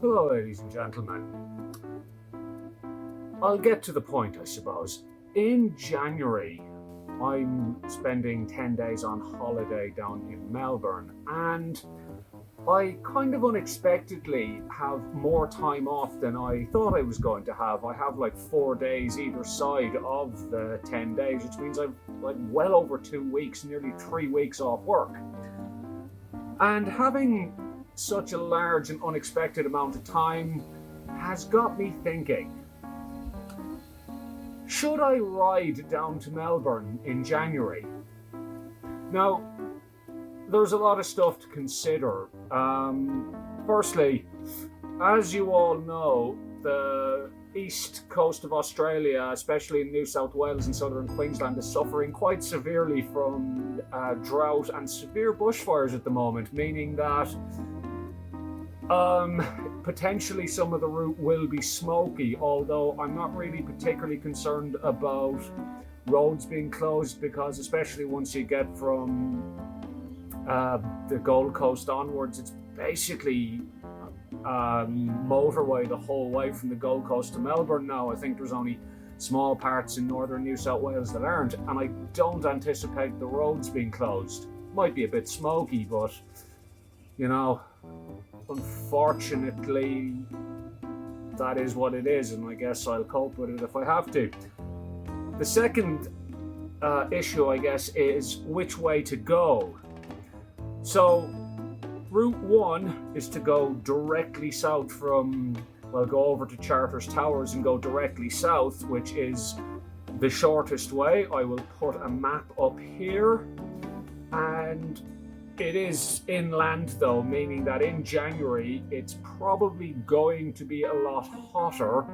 Hello, ladies and gentlemen. I'll get to the point, I suppose. In January, I'm spending 10 days on holiday down in Melbourne, and I kind of unexpectedly have more time off than I thought I was going to have. I have like 4 days either side of the 10 days, which means I've like well over 2 weeks, nearly 3 weeks off work. And having such a large and unexpected amount of time has got me thinking, should I ride down to Melbourne in January? Now, there's a lot of stuff to consider. Firstly, as you all know, the east coast of Australia, especially in New South Wales and southern Queensland, is suffering quite severely from drought and severe bushfires at the moment, meaning that potentially some of the route will be smoky, although I'm not really particularly concerned about roads being closed, because especially once you get from the Gold Coast onwards, it's basically motorway the whole way from the Gold Coast to Melbourne now. I think there's only small parts in northern New South Wales that aren't, and I don't anticipate the roads being closed. Might be a bit smoky, but you know, unfortunately that is what it is, and I guess I'll cope with it if I have to. The second issue, I guess, is which way to go. So Route 1 is to go directly south from, well, go over to Charters Towers and go directly south, which is the shortest way. I will put a map up here, and it is inland though, meaning that in January it's probably going to be a lot hotter,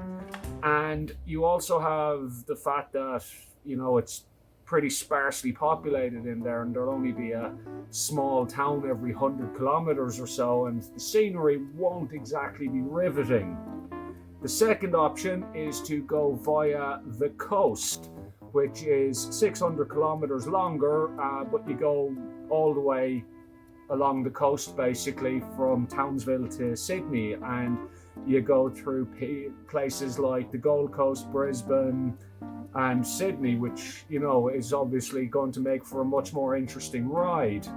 and you also have the fact that, you know, it's pretty sparsely populated in there, and there'll only be a small town every 100 kilometers or so, and the scenery won't exactly be riveting. The second option is to go via the coast, which is 600 kilometers longer, but you go all the way along the coast basically from Townsville to Sydney, and you go through places like the Gold Coast, Brisbane and Sydney, which, you know, is obviously going to make for a much more interesting ride.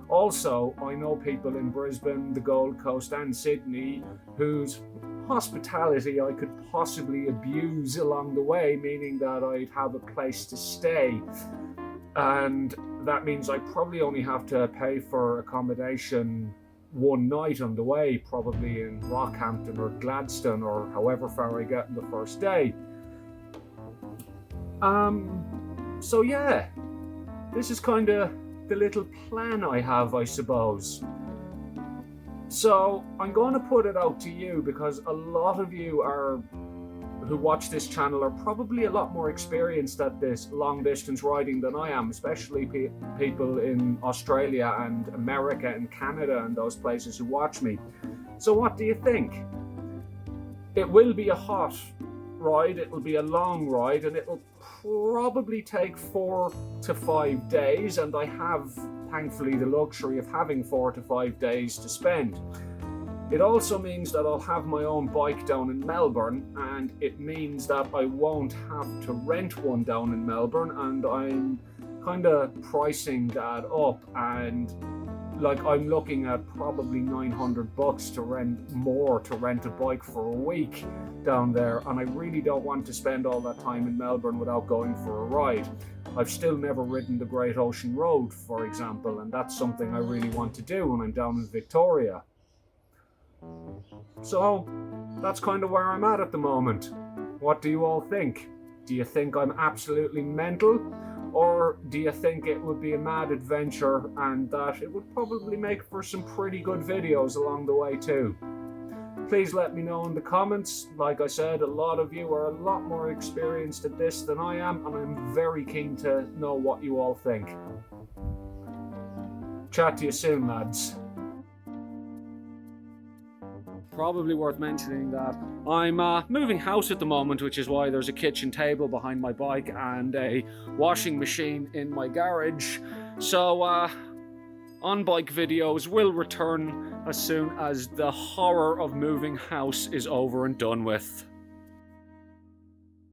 Also, I know people in Brisbane, the Gold Coast and Sydney whose hospitality I could possibly abuse along the way, meaning that I'd have a place to stay, and that means I probably only have to pay for accommodation one night on the way, probably in Rockhampton or Gladstone or however far I get on the first day. So yeah, this is kind of the little plan I have, I suppose. So I'm going to put it out to you, because a lot of you who watch this channel are probably a lot more experienced at this long distance riding than I am, especially people in Australia and America and Canada and those places who watch me. So what do you think? It will be a hot ride, it will be a long ride, and it will probably take 4 to 5 days, and I have thankfully the luxury of having 4 to 5 days to spend. It also means that I'll have my own bike down in Melbourne, and it means that I won't have to rent one down in Melbourne, and I'm kind of pricing that up, and like I'm looking at probably $900 to rent a bike for a week down there, and I really don't want to spend all that time in Melbourne without going for a ride. I've still never ridden the Great Ocean Road, for example, and that's something I really want to do when I'm down in Victoria. So that's kind of where I'm at the moment. What do you all think? Do you think I'm absolutely mental? Or do you think it would be a mad adventure and that it would probably make for some pretty good videos along the way too? Please let me know in the comments. Like I said, a lot of you are a lot more experienced at this than I am, and I'm very keen to know what you all think. Chat to you soon, lads. Probably worth mentioning that I'm moving house at the moment, which is why there's a kitchen table behind my bike and a washing machine in my garage. So On-bike videos will return as soon as the horror of moving house is over and done with.